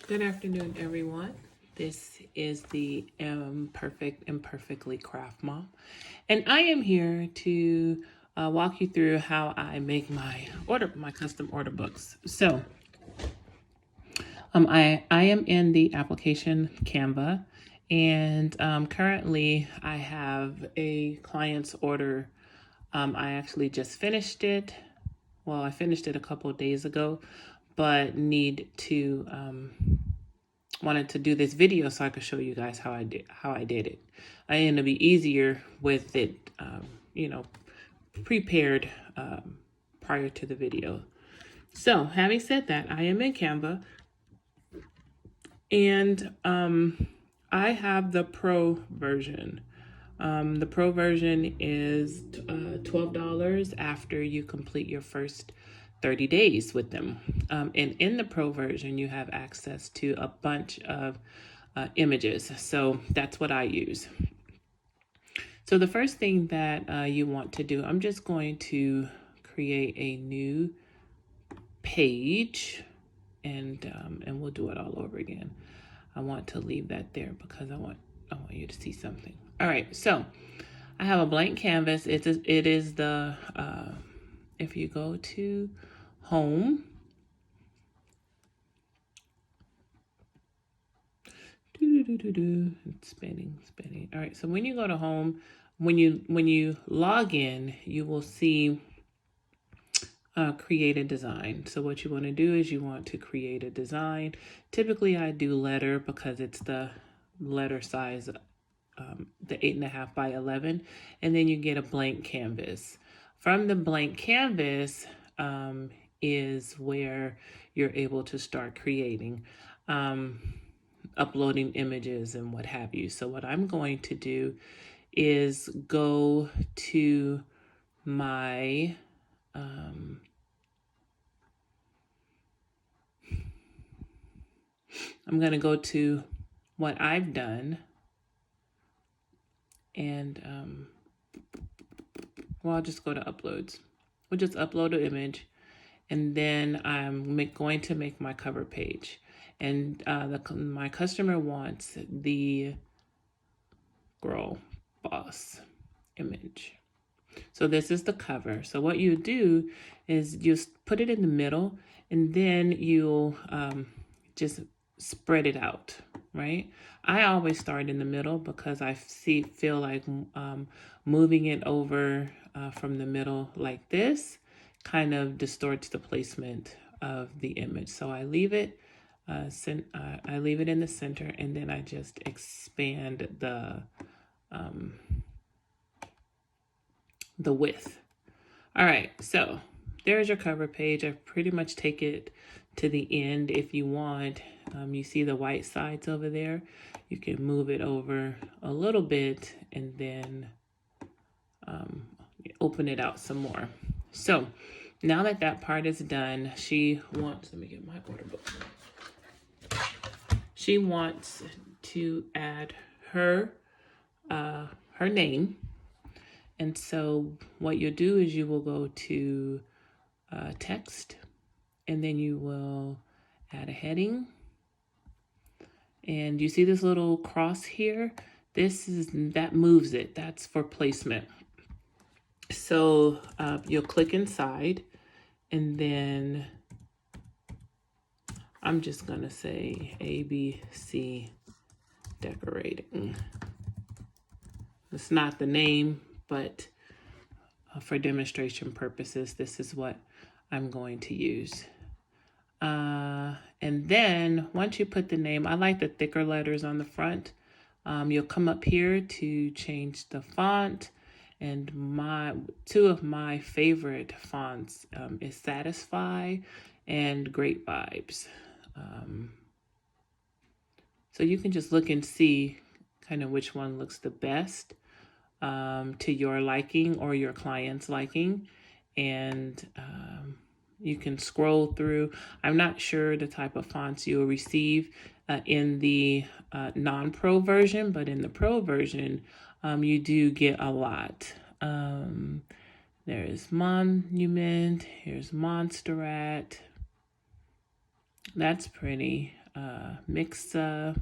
Good afternoon, everyone. This is the Perfect Imperfectly Craft Mom, and I am here to walk you through how I make my custom order books. So, I am in the application Canva, and currently I have a client's order. I actually just finished it. Well, I finished it a couple of days ago, but need to wanted to do this video so I could show you guys how I did it. I ended up be easier with it, you know, prepared prior to the video. So having said that, I am in Canva, and I have the pro version. The pro version is $12 after you complete your first 30 days with them. And in the pro version, you have access to a bunch of images. So that's what I use. So the first thing that you want to do, I'm just going to create a new page, and we'll do it all over again. I want to leave that there because I want you to see something. All right, so I have a blank canvas. It is the if you go to home, it's spinning. All right, so when you go to home, when you log in, you will see create a design. So what you want to do is you want to create a design. Typically I do letter because it's the letter size, the 8.5 by 11, and then you get a blank canvas. From the blank canvas is where you're able to start creating, uploading images and what have you. So what I'm going to do is go to my I'm going to go to what I've done, and well, I'll just go to uploads. We'll just upload an image, and then I'm going to make my cover page. And my customer wants the girl boss image. So this is the cover. So what you do is you put it in the middle, and then you'll just spread it out, right? I always start in the middle because I feel like moving it over from the middle like this kind of distorts the placement of the image. So I leave it I leave it in the center, and then I just expand the width. All right, so there's your cover page. I pretty much take it to the end if you want. You see the white sides over there. You can move it over a little bit and then open it out some more. So now that that part is done, she wants, let me get my order book. She wants to add her name. And so what you'll do is you will go to text, and then you will add a heading. And you see this little cross here? That moves it. That's for placement. So you'll click inside, and then I'm just gonna say ABC decorating. It's not the name, but for demonstration purposes, this is what I'm going to use. And then once you put the name, I like the thicker letters on the front. You'll come up here to change the font. And two of my favorite fonts is Satisfy and Great Vibes. So you can just look and see kind of which one looks the best to your liking or your client's liking. And you can scroll through. I'm not sure the type of fonts you'll receive in the non-pro version, but in the pro version, you do get a lot. There is Monument. Here's Monsterrat. That's pretty. mix. So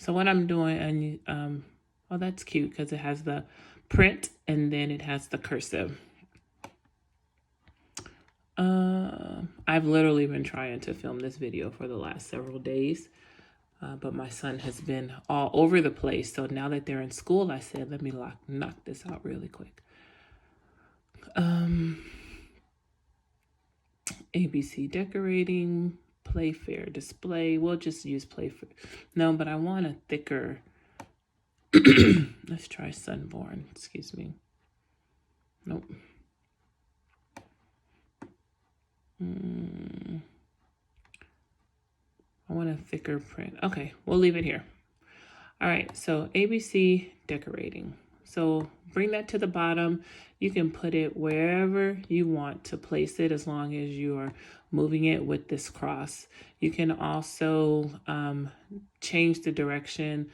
what I'm doing, and oh, that's cute because it has the print and then it has the cursive. I've literally been trying to film this video for the last several days, but my son has been all over the place. So now that they're in school, I said, let me knock this out really quick. ABC decorating, Playfair display. We'll just use Playfair. No, but I want a thicker. Let's try Sunborn. Excuse me. Nope. I want a thicker print. Okay, we'll leave it here. All right, so ABC decorating. So bring that to the bottom. You can put it wherever you want to place it as long as you are moving it with this cross. You can also change the direction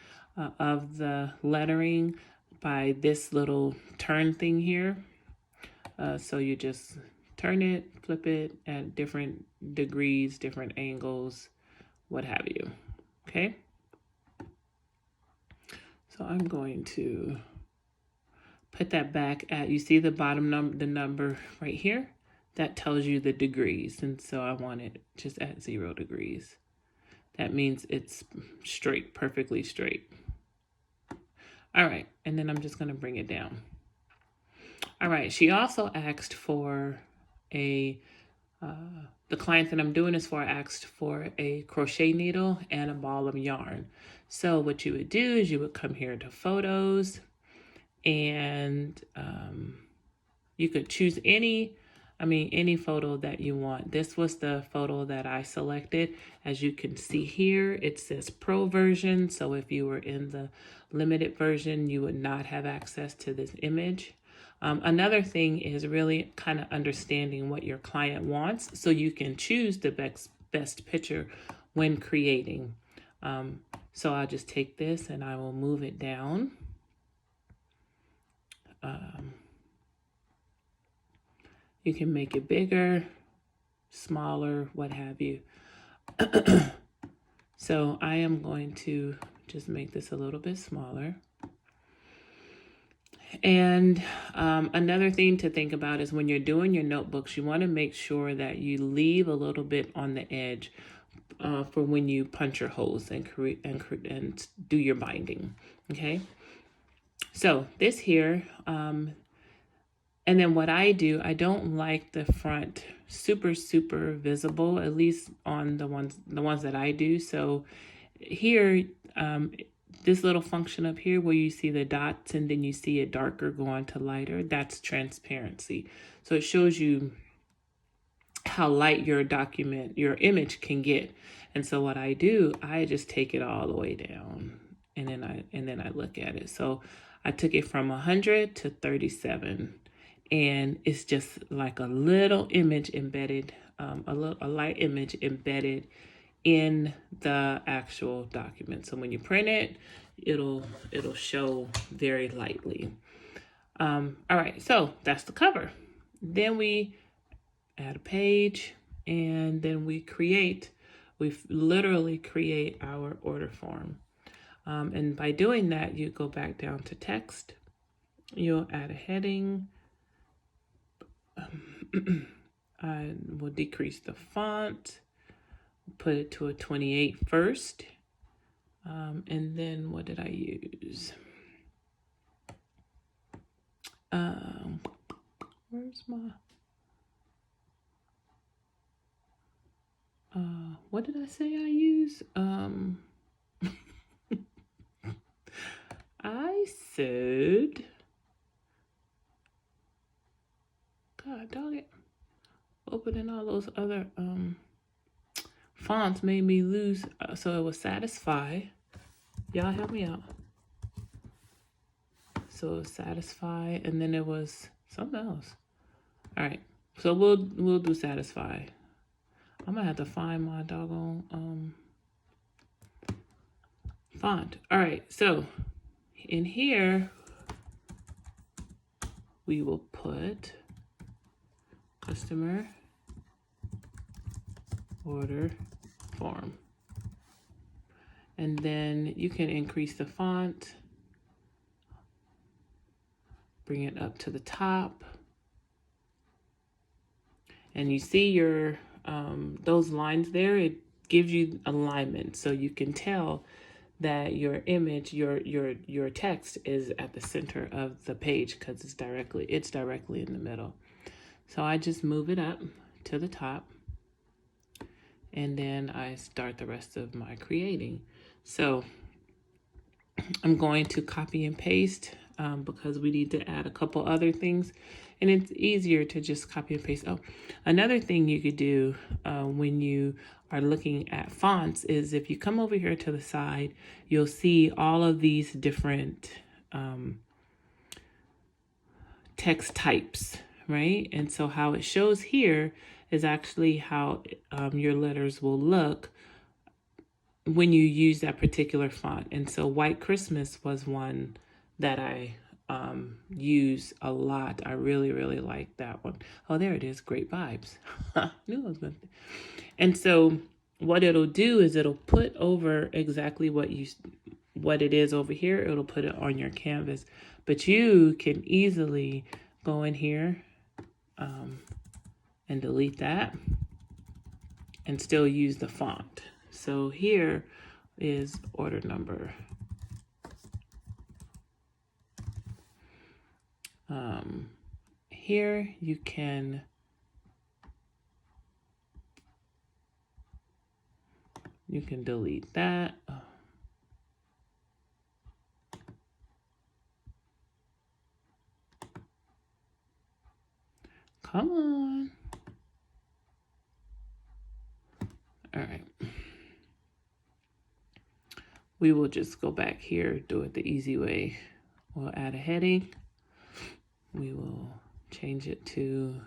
of the lettering by this little turn thing here. So you just turn it, flip it at different degrees, different angles, what have you, okay? So I'm going to put that back at, you see the bottom number, the number right here? That tells you the degrees. And so I want it just at 0 degrees. That means it's straight, perfectly straight. All right, and then I'm just gonna bring it down. All right, she also asked for a, the client that I'm doing this for asked for a crochet needle and a ball of yarn. So what you would do is you would come here to photos, and you could choose any photo that you want. This was the photo that I selected. As you can see here, it says pro version. So if you were in the limited version, you would not have access to this image. Another thing is really kind of understanding what your client wants so you can choose the best picture when creating. So I'll just take this and I will move it down. You can make it bigger, smaller, what have you. So I am going to just make this a little bit smaller. And another thing to think about is when you're doing your notebooks, you want to make sure that you leave a little bit on the edge for when you punch your holes and do your binding. Okay. So this here, and then what I do, I don't like the front super visible, at least on the ones that I do. So here, this little function up here where you see the dots and then you see it darker going to lighter, that's transparency. So it shows you how light your image can get. And so what I do, I just take it all the way down and then I look at it. So I took it from 100 to 37, and it's just like a little image embedded, a light image embedded in the actual document. So when you print it, it'll show very lightly. All right, so that's the cover. Then we add a page, and then we literally create our order form. And by doing that, you go back down to text, you'll add a heading. I will decrease the font, put it to a 28 first. And then what did I use? Where's my, what did I say I use? I said, God dog it, opening all those other fonts made me lose. So it was Satisfy. Y'all help me out. So it was Satisfy, and then it was something else. All right, so we'll do Satisfy. I'm gonna have to find my doggone font. All right, so in here we will put customer order form. And then you can increase the font, bring it up to the top. And you see your those lines there, it gives you alignment, so you can tell that your image, your text is at the center of the page because it's directly in the middle. So I just move it up to the top, and then I start the rest of my creating. So I'm going to copy and paste because we need to add a couple other things, and it's easier to just copy and paste. Oh, another thing you could do when you are looking at fonts is if you come over here to the side, you'll see all of these different text types, right? And so how it shows here is actually how your letters will look when you use that particular font. And so White Christmas was one that I use a lot. I really, really like that one. Oh, there it is. Great vibes. Knew I was going to. And so what it'll do is it'll put over exactly what it is over here. It'll put it on your canvas, but you can easily go in here and delete that and still use the font. So here is order number. Here you can delete that. Come on. All right. We will just go back here, do it the easy way. We'll add a heading. We will change it to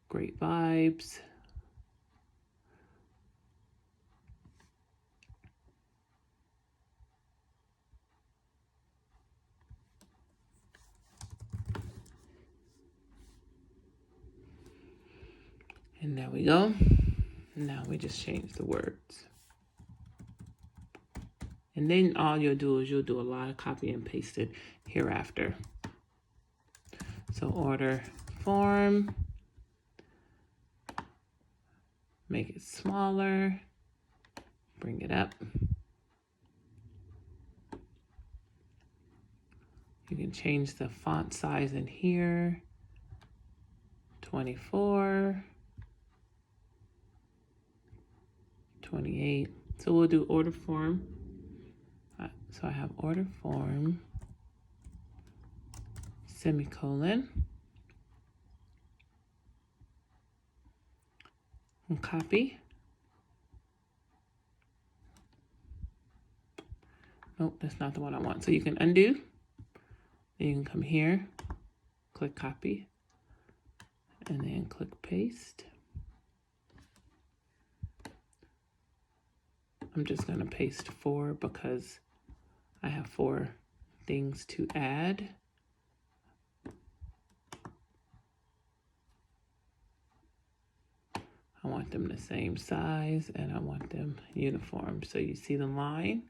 Great Vibes. And there we go. Now we just change the words. And then all you'll do is you'll do a lot of copy and pasting hereafter. So order form, make it smaller, bring it up. You can change the font size in here, 24, 28. So we'll do order form. So I have order form, semicolon, and copy. Nope, that's not the one I want. So you can undo. Then you can come here, click copy, and then click paste. I'm just going to paste 4 because I have 4 things to add. I want them the same size and I want them uniform. So you see the line.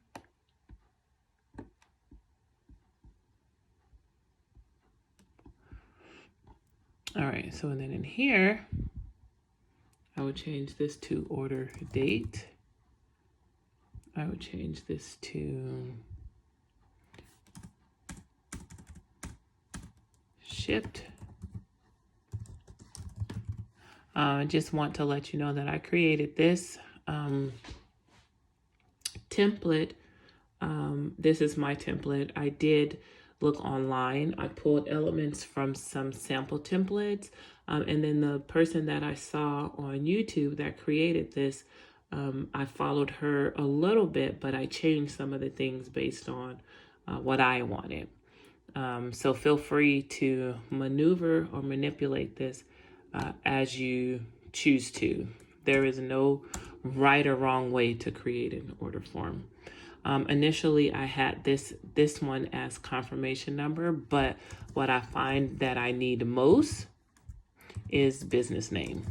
All right, so then in here, I would change this to order date. I would change this to shipped. I just want to let you know that I created this template. This is my template. I did look online. I pulled elements from some sample templates. And then the person that I saw on YouTube that created this, I followed her a little bit, but I changed some of the things based on what I wanted. So feel free to maneuver or manipulate this as you choose to. There is no right or wrong way to create an order form. Initially, I had this one as confirmation number, but what I find that I need most is business name.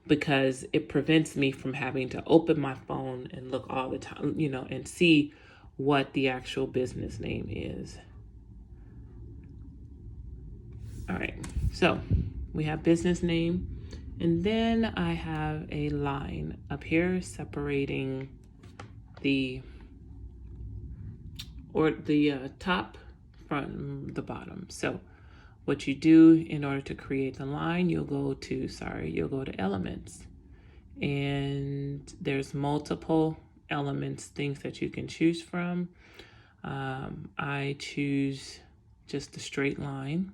because it prevents me from having to open my phone and look all the time, and see what the actual business name is. All right, so we have business name, and then I have a line up here separating the top from the bottom. So what you do in order to create the line, you'll go to elements, and there's multiple elements, things that you can choose from. I choose just a straight line,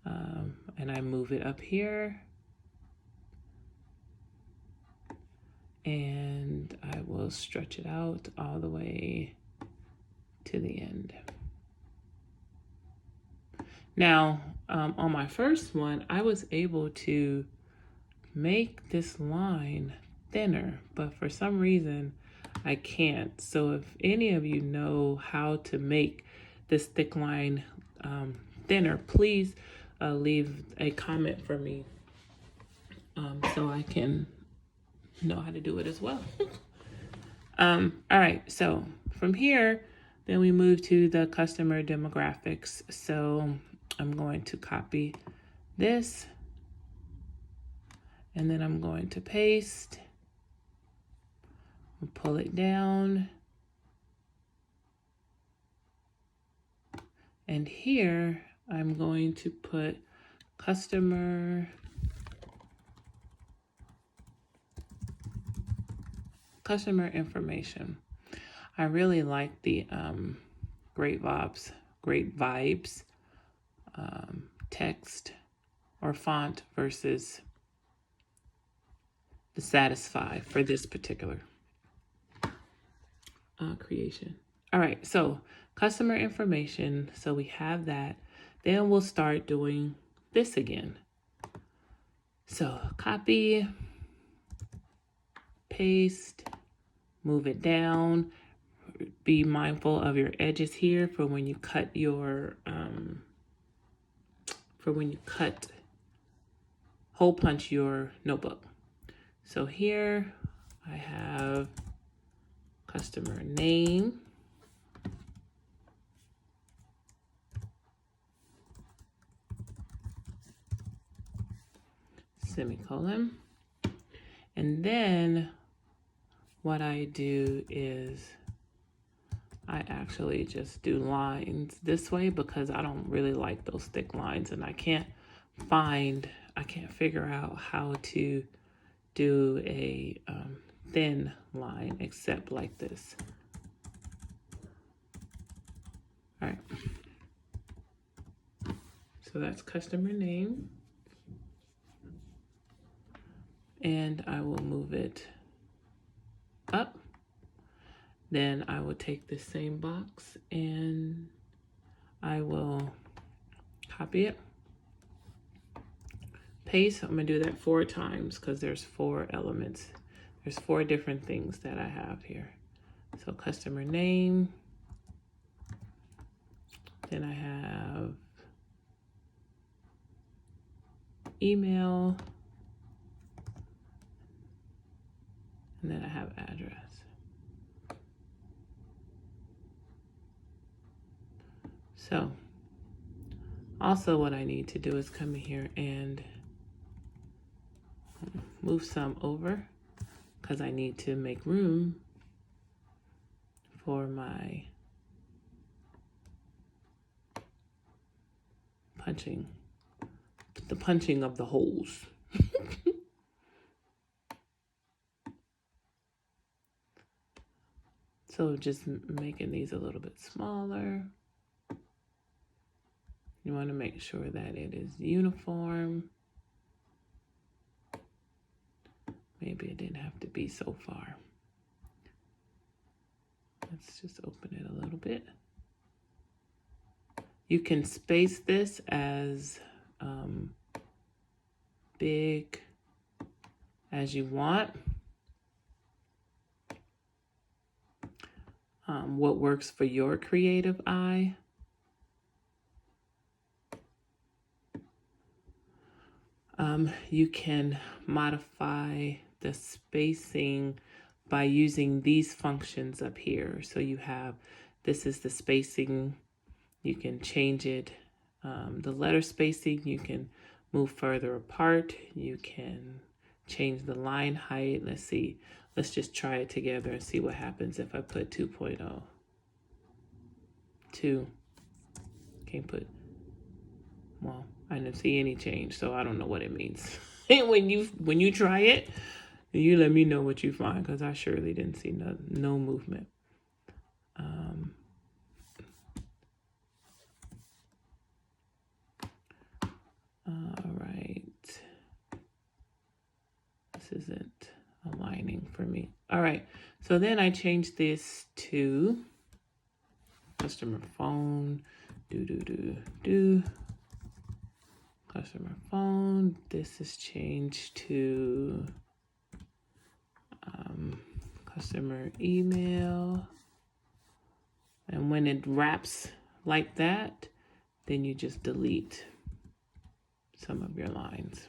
and I move it up here, and I will stretch it out all the way to the end. Now, on my first one, I was able to make this line thinner, but for some reason I can't. So if any of you know how to make this thick line thinner, please leave a comment for me, so I can know how to do it as well. All right, so from here, then we move to the customer demographics. So I'm going to copy this, and then I'm going to paste, pull it down, and here I'm going to put customer information. I really like the great vibes text or font versus the Satisfy for this particular creation. All right, so customer information. So we have that. Then we'll start doing this again. So copy, paste, move it down. Be mindful of your edges here for when you cut your hole punch your notebook. So here I have customer name, semicolon, and then what I do is I actually just do lines this way because I don't really like those thick lines, and I can't figure out how to do a thin line except like this. All right. So that's customer name. And I will move it up. Then I will take the same box and I will copy it, paste. I'm gonna do that 4 times because there's 4 elements. There's 4 different things that I have here. So customer name, then I have email, and then I have address. So also what I need to do is come here and move some over because I need to make room for my the punching of the holes. So just making these a little bit smaller. You want to make sure that it is uniform. Maybe it didn't have to be so far. Let's just open it a little bit. You can space this as big as you want. What works for your creative eye. You can modify the spacing by using these functions up here. So you have, this is the spacing, you can change it. The letter spacing, you can move further apart. You can change the line height. Let's see. Let's just try it together and see what happens if I put 2.0. 2. Can't put, well, I didn't see any change, so I don't know what it means. when you try it, you let me know what you find, because I surely didn't see no movement. All right. This isn't aligning for me. All right. So then I changed this to customer phone. Customer phone. This is changed to customer email. And when it wraps like that, then you just delete some of your lines.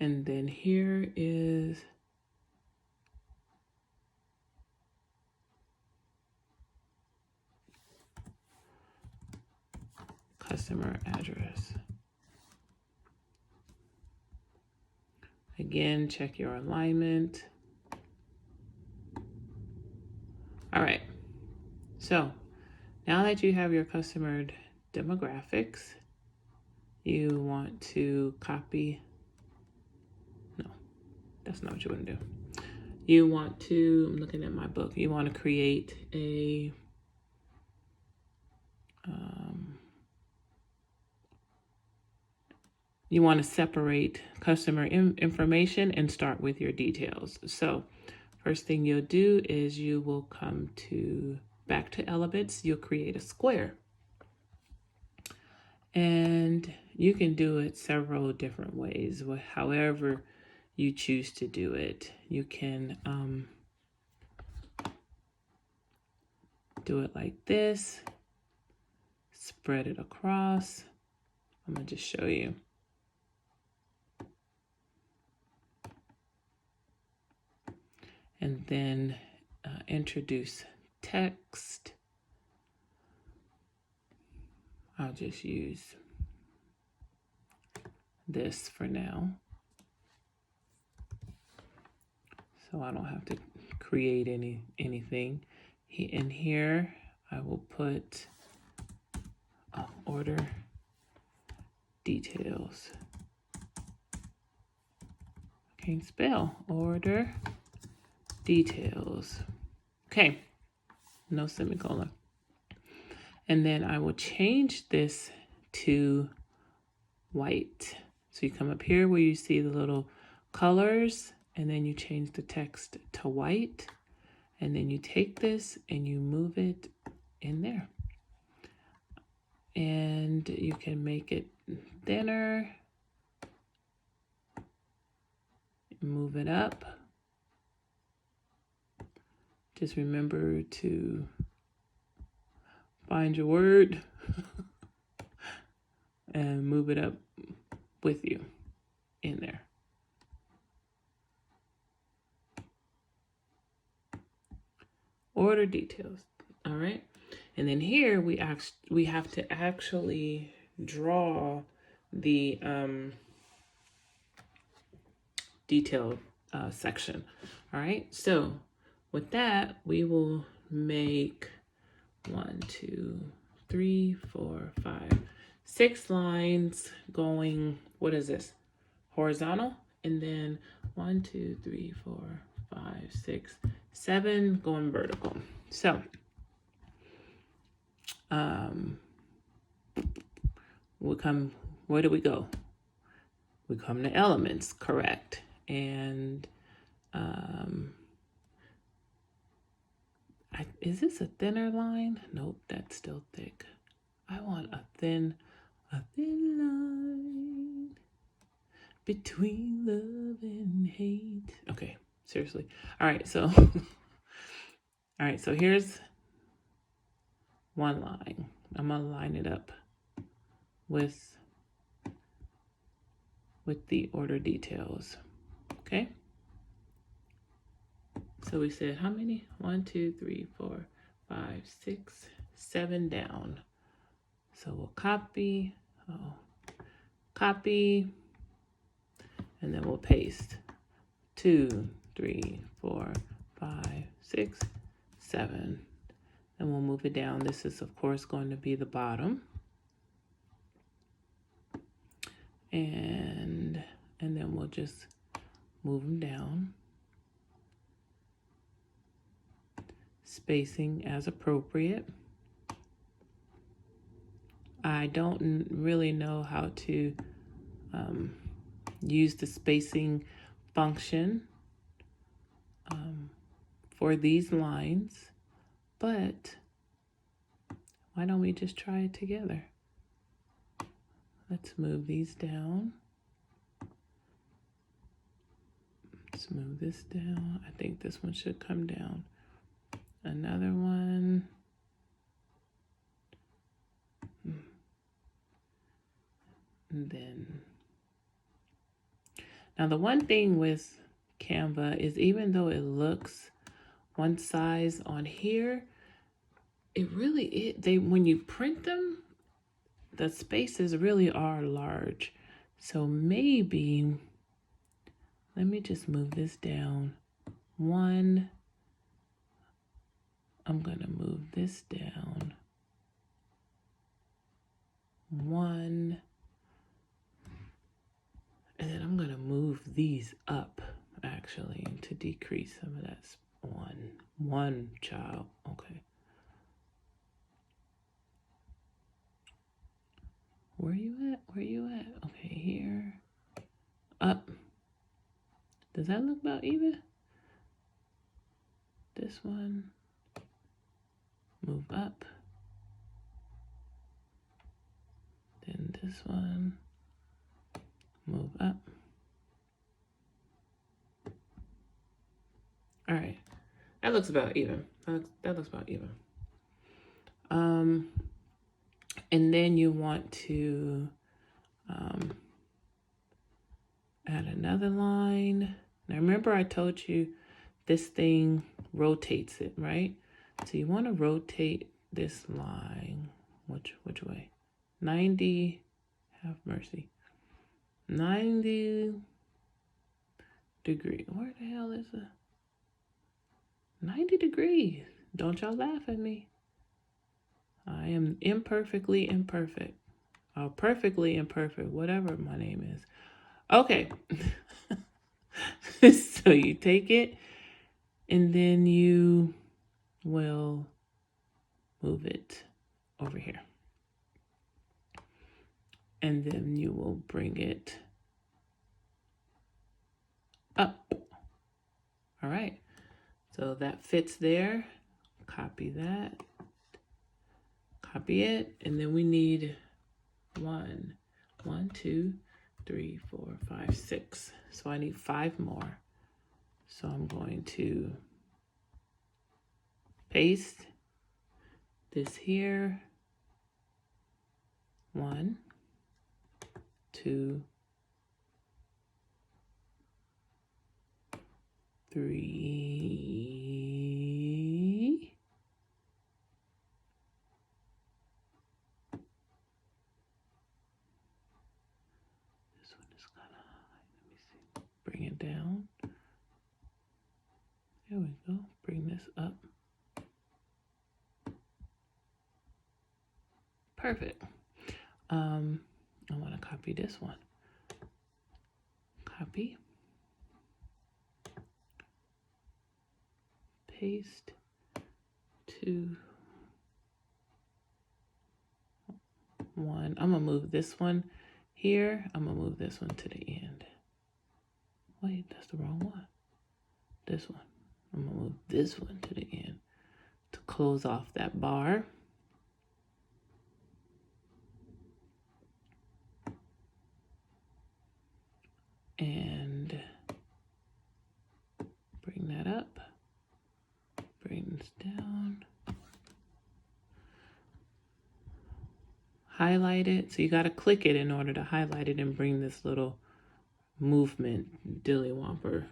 And then here is customer address. Again, check your alignment. All right. So now that you have your customer demographics, you want to copy. No, that's not what you want to do. You want to, I'm looking at my book, you want to create a you want to separate customer information and start with your details. So first thing you'll do is you will come back to elements. You'll create a square. And you can do it several different ways, however you choose to do it. You can do it like this, spread it across. I'm going to just show you. And then introduce text. I'll just use this for now, so I don't have to create anything. In here, I will put order details. I can't spell. Order details. Okay, no semicolon. And then I will change this to white. So you come up here where you see the little colors, and then you change the text to white. And then you take this and you move it in there. And you can make it thinner. Move it up. Just remember to find your word and move it up with you in there. Order details. All right. And then here we have to actually draw the detailed section. All right. So with that, we will make 1, 2, 3, 4, 5, 6 lines going, what is this? Horizontal. And then 1, 2, 3, 4, 5, 6, 7 going vertical. So where do we go? We come to elements, correct. And is this a thinner line? Nope, that's still thick. I want a thin line between love and hate. Okay, seriously. All right, so here's one line. I'm gonna line it up with with the order details. Okay. So we said how many? 1, 2, 3, 4, 5, 6, 7 down. So we'll copy, copy, and then we'll paste. 2, 3, 4, 5, 6, 7. And we'll move it down. This is of course going to be the bottom. And then we'll just move them down. Spacing as appropriate. I don't really know how to use the spacing function for these lines, but why don't we just try it together? Let's move these down. Let's move this down. I think this one should come down. Another one. And then, now the one thing with Canva is even though it looks one size on here, it really is, when you print them, the spaces really are large. So maybe, let me just move this down. One, I'm gonna move this down. One, and then I'm gonna move these up actually to decrease some of that. One child, okay. Where you at? Where you at? Okay, here, up. Does that look about even? This one, move up. Then this one, move up. All right, that looks about even. That looks about even. And then you want to add another line. Now remember I told you this thing rotates it, right? So you want to rotate this line. Which way? 90, have mercy. 90 degree. Where the hell is it? 90 degrees. Don't y'all laugh at me. I am imperfectly imperfect. Or perfectly imperfect, whatever my name is. Okay. So you take it and then you will move it over here. And then you will bring it up. All right. So that fits there. Copy that. Copy it. And then we need 1, 2, 3, 4, 5, 6. So I need 5 more. So I'm going to paste this here. 1, 2, 3. This one is kind of high. Let me see. Bring it down. There we go. Bring this up. Perfect. I want to copy this one. Copy. Paste. 2, 1. I'm going to move this one here. I'm going to move this one to the end. Wait, that's the wrong one. This one. I'm going to move this one to the end to close off that bar. And bring that up. Bring this down. Highlight it. So you got to click it in order to highlight it and bring this little movement dillywhomper.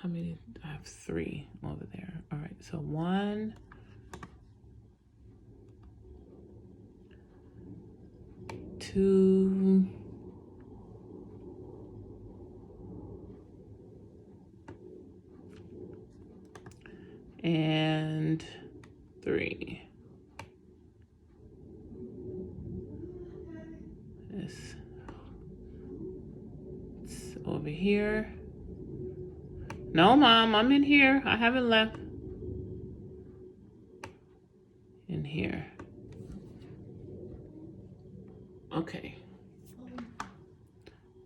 How many? I have 3 over there. All right, so 1, 2, and 3. This it's over here. No, Mom, I'm in here. I haven't left. In here. Okay.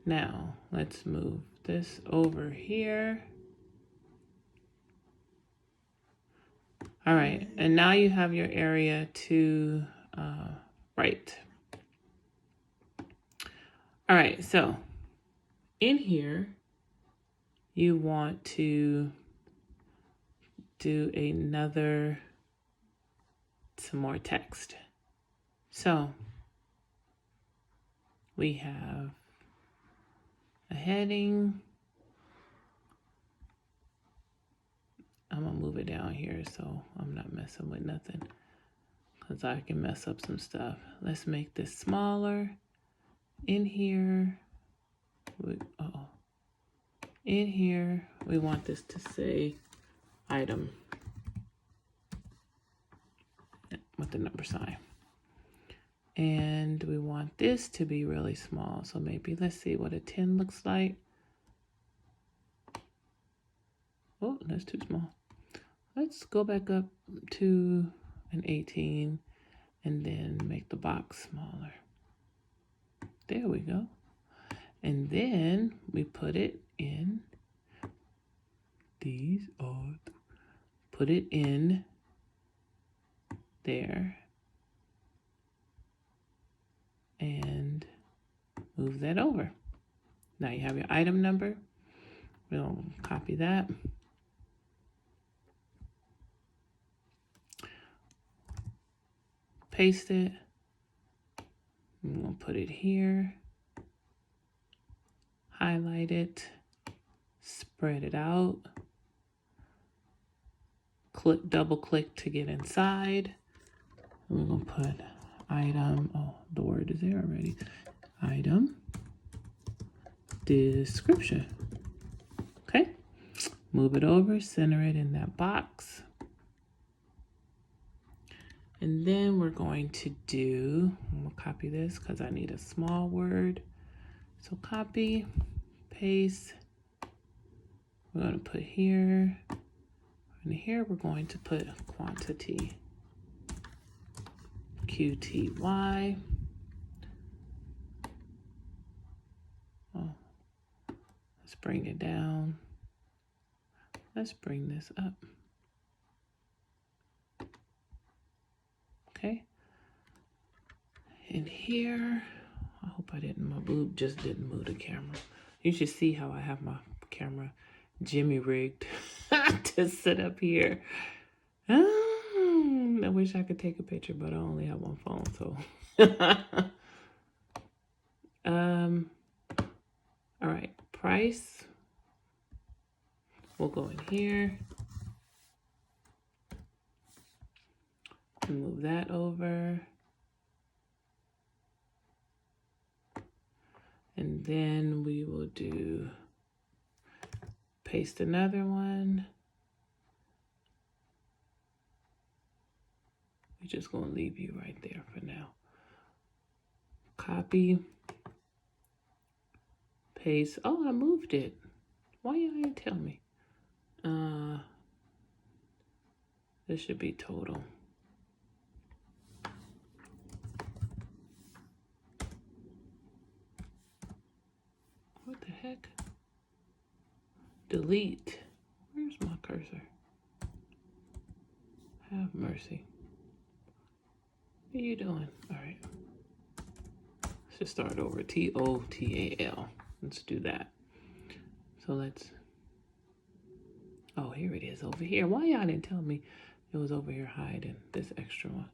Now, let's move this over here. All right, and now you have your area to write. All right, so in here, you want to do some more text. So we have a heading. I'm gonna move it down here so I'm not messing with nothing, because I can mess up some stuff. Let's make this smaller. In here, in here, we want this to say item with the number sign. And we want this to be really small. So maybe let's see what a 10 looks like. Oh, that's too small. Let's go back up to an 18 and then make the box smaller. There we go. And then we put it in put it in there and move that over. Now you have your item number. We'll copy that. Paste it. I'm gonna put it here. Highlight it. Spread it out. Double click to get inside. And we're gonna put item. Oh, the word is there already. Item description. Okay. Move it over. Center it in that box. And then we're going to I'm gonna copy this because I need a small word. So copy, paste. We're gonna put here, and here we're going to put quantity, QTY. Oh, let's bring it down. Let's bring this up. Okay. In here, I hope my boob just didn't move the camera. You should see how I have my camera Jimmy rigged to sit up here. I wish I could take a picture, but I only have one phone, so. All right, price. We'll go in here. Move that over. And then we will paste another one. We're just gonna leave you right there for now. Copy, paste. Oh, I moved it. Why you didn't tell me? This should be total. What the heck? Delete. Where's my cursor? Have mercy. What are you doing? All right. Let's just start over. TOTAL. Let's do that. So oh, here it is over here. Why y'all didn't tell me it was over here hiding this extra one?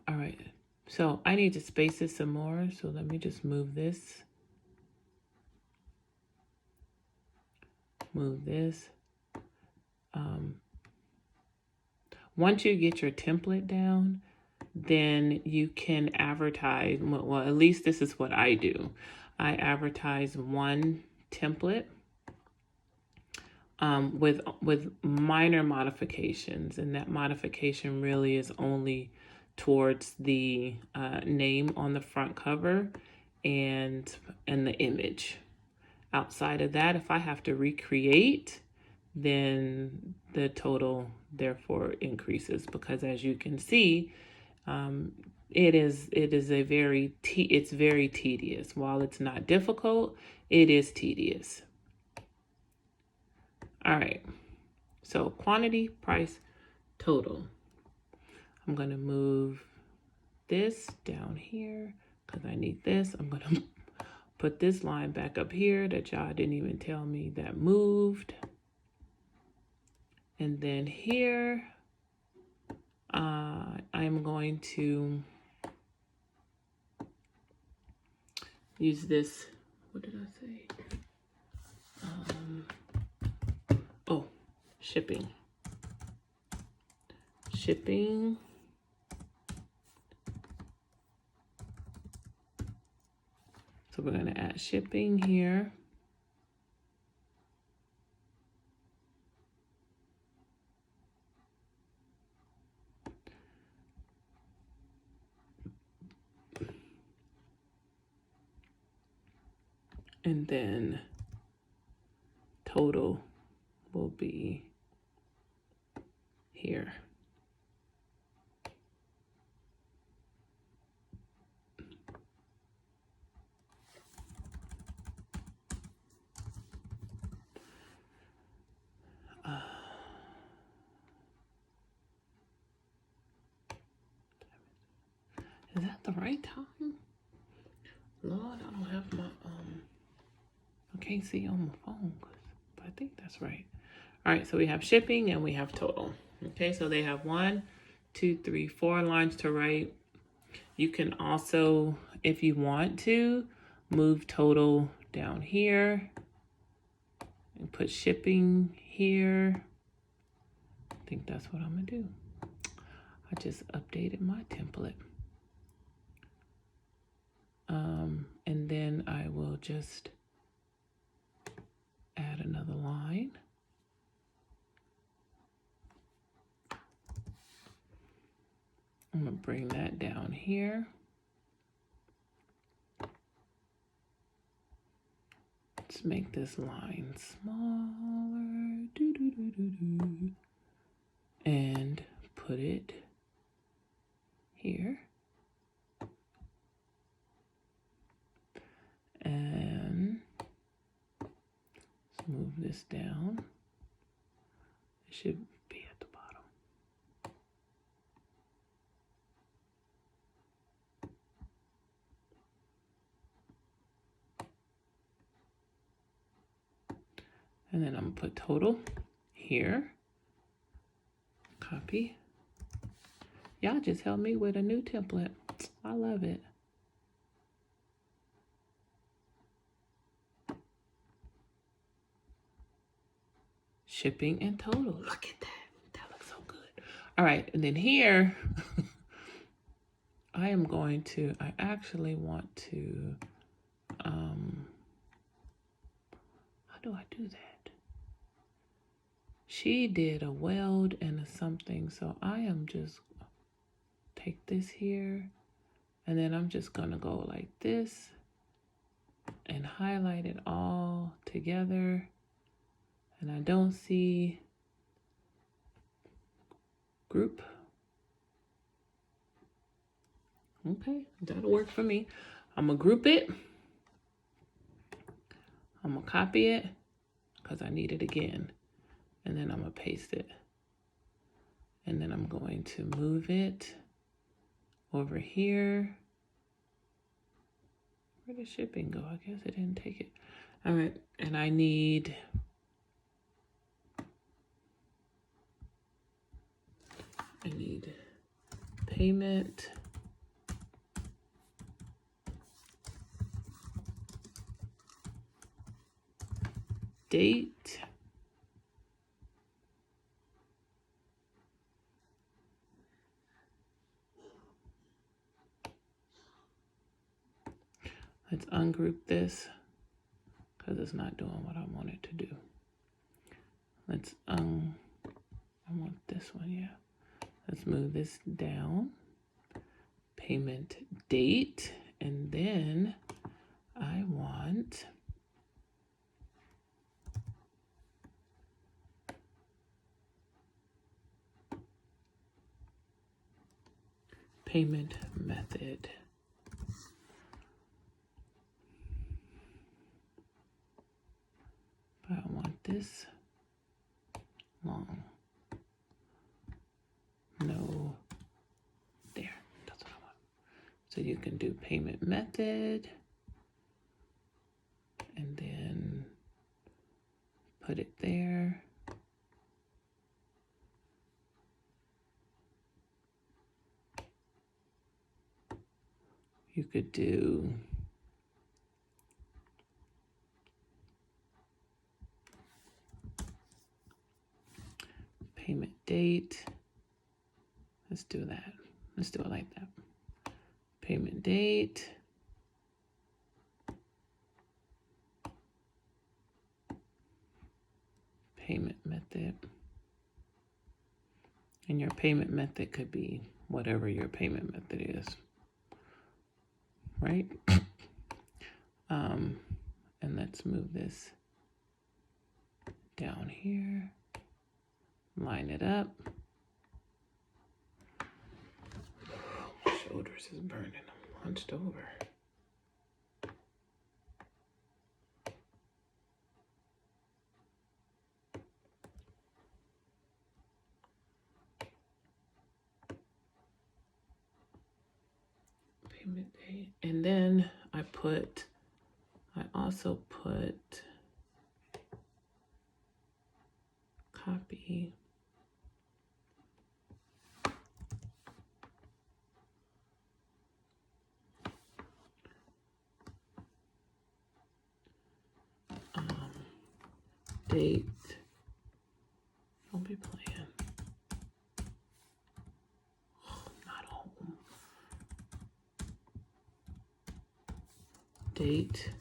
All right. So I need to space this some more. So let me just move this. Move this. Once you get your template down, then you can advertise. Well, at least this is what I do. I advertise one template with minor modifications, and that modification really is only towards the name on the front cover and the image. Outside of that, if I have to recreate, then the total therefore increases, because as you can see, it is a very it's very tedious. While it's not difficult, it is tedious. All right, so quantity, price, total. I'm going to move this down here because I need this. I'm going to put this line back up here that y'all didn't even tell me that moved. And then here, I'm going to use this. What did I say? Oh, shipping. Shipping. So we're going to add shipping here. And then total will be here. Is that the right time? Lord, I don't have my, I can't see on my phone, but I think that's right. All right, so we have shipping and we have total. Okay, so they have 1, 2, 3, 4 lines to write. You can also, if you want to, move total down here and put shipping here. I think that's what I'm gonna do. I just updated my template. And then I will just add another line. I'm gonna bring that down here. Let's make this line smaller. And put it here. And let's move this down. It should be at the bottom. And then I'm gonna put total here. Copy. Y'all just helped me with a new template. I love it. Shipping and total. Look at that. That looks so good. All right, and then here, I actually want to, how do I do that? She did a weld and a something, so I am just take this here, and then I'm just gonna go like this and highlight it all together. And I don't see group. Okay, that'll work for me. I'm gonna group it. I'm gonna copy it because I need it again. And then I'm gonna paste it. And then I'm going to move it over here. Where did shipping go? I guess it didn't take it. All right, and I need payment date. Let's ungroup this because it's not doing what I want it to do. Let's, I want this one, yeah. Let's move this down. Payment date, and then I want payment method. But I want this long. No, there, that's what I want. So you can do payment method and then put it there. You could do payment date. Let's do that. Let's do it like that. Payment date. Payment method. And your payment method could be whatever your payment method is, right? And let's move this down here, line it up. My shoulders is burning, I'm hunched over. Payment date. And then I also put copy. Date. Don't be playing. Not home. Date,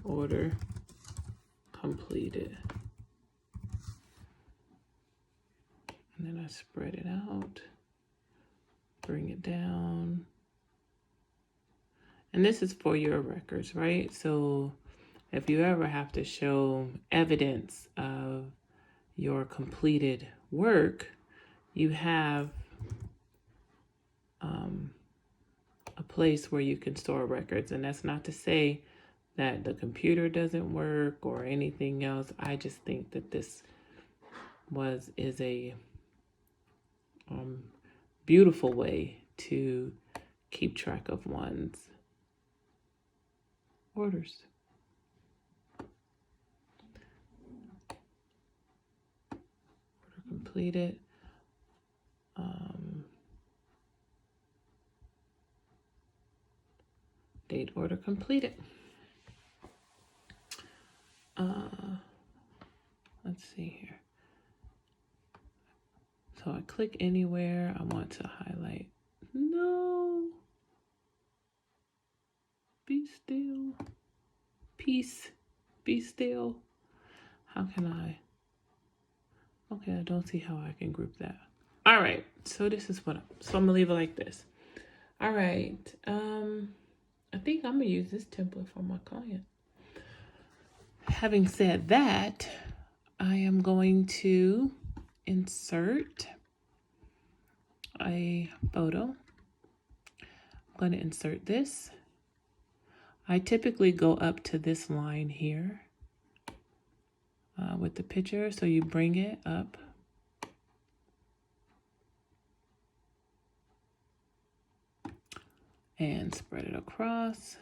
order, completed. And then I spread it out, bring it down. And this is for your records, right? So if you ever have to show evidence of your completed work, you have a place where you can store records. And that's not to say that the computer doesn't work or anything else. I just think that this is a beautiful way to keep track of one's orders. Order completed. Date, order completed. Let's see here. So I click anywhere. I want to highlight. No. Be still. Peace. Be still. How can I? Okay, I don't see how I can group that. All right. So this is so I'm gonna leave it like this. All right. I think I'm gonna use this template for my client. Having said that, I am going to insert a photo. I'm going to insert this. I typically go up to this line here with the picture. So you bring it up. And spread it across.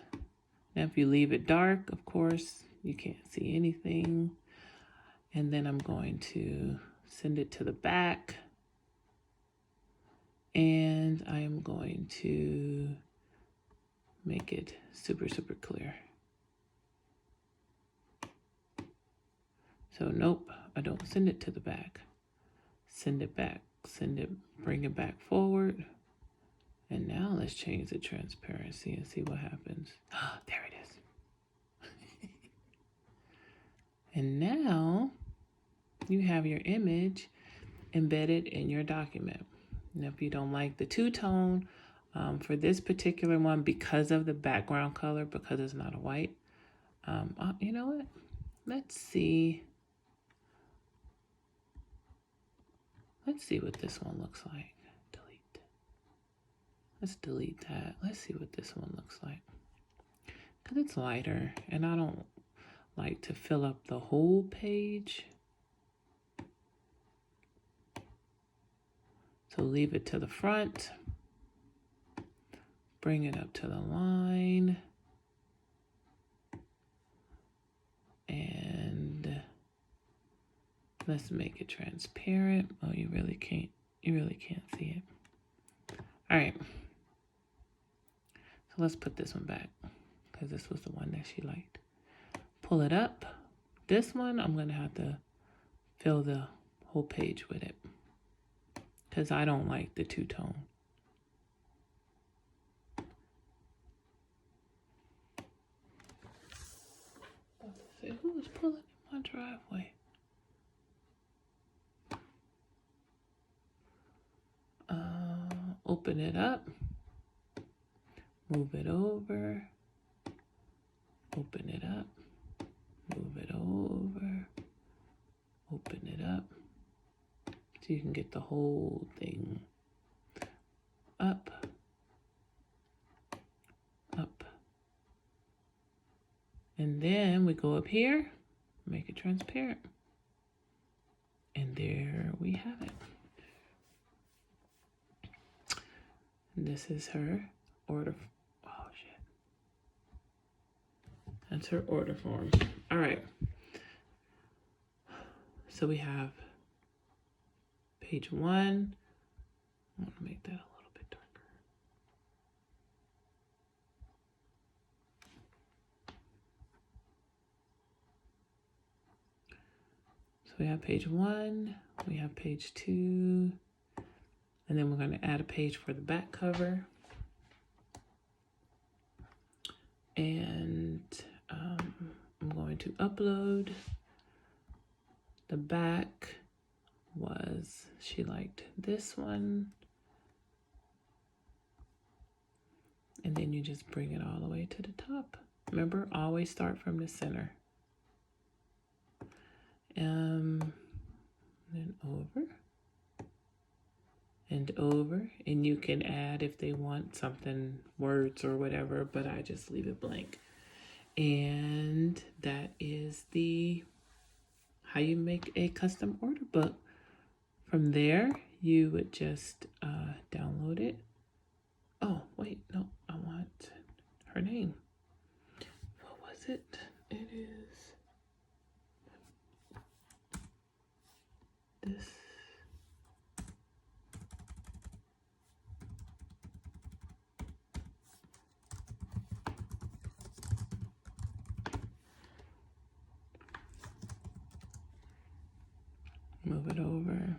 Now if you leave it dark, of course, you can't see anything. And then I'm going to send it to the back. And I am going to make it super, super clear. So nope, I don't send it to the back. Send it back, bring it back forward. And now let's change the transparency and see what happens. There it is. And now you have your image embedded in your document. And if you don't like the two-tone, for this particular one, because of the background color, because it's not a white, you know what? Let's see. Let's see what this one looks like. Delete. Let's delete that. Let's see what this one looks like. Because it's lighter, and I don't like to fill up the whole page. So leave it to the front. Bring it up to the line. And let's make it transparent. Oh, you really can't see it. All right. So let's put this one back because this was the one that she liked. Pull it up. This one, I'm gonna have to fill the whole page with it because I don't like the two-tone. Who is pulling in my driveway? Open it up. Move it over. Open it up. Move it over. Open it up. So you can get the whole thing. Up. Up. And then we go up here, make it transparent. And there we have it. And this is her order. Oh, shit. That's her order form. All right. So we have page 1. I want to make that a little bit darker. So we have page 1, we have page 2, and then we're going to add a page for the back cover. And I'm going to upload. The back was, she liked this one. And then you just bring it all the way to the top. Remember, always start from the center. Then over and over, and you can add if they want something, words or whatever, but I just leave it blank. And that is how you make a custom order book. From there, you would just download it. Oh, wait, no, I want her name. What was it? It is this. Move it over.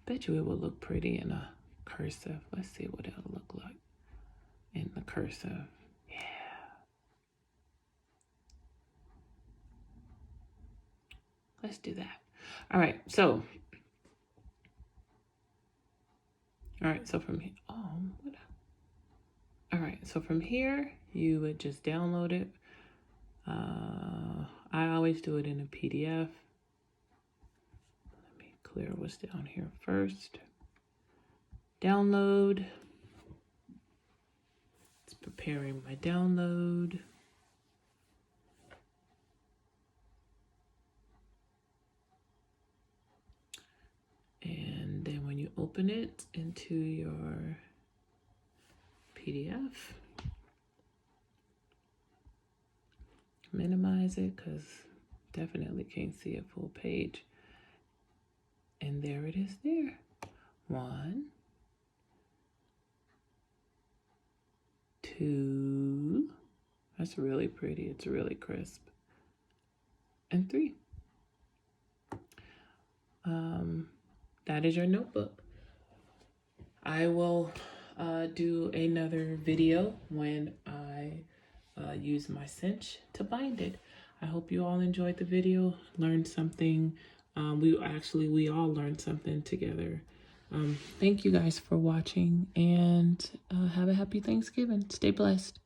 Bet you it will look pretty in a cursive. Let's see what it'll look like in the cursive. Yeah. Let's do that. All right, so from here, all right, so from here, you would just download it. I always do it in a PDF. Let me clear what's down here first. Download. It's preparing my download. And then when you open it into your PDF, minimize it because definitely can't see a full page. And there it is there. 1, 2. That's really pretty. It's really crisp. And 3. that is your notebook. I will do another video when I use my cinch to bind it. I hope you all enjoyed the video, learned something. We all learned something together. Thank you guys for watching, and have a happy Thanksgiving. Stay blessed.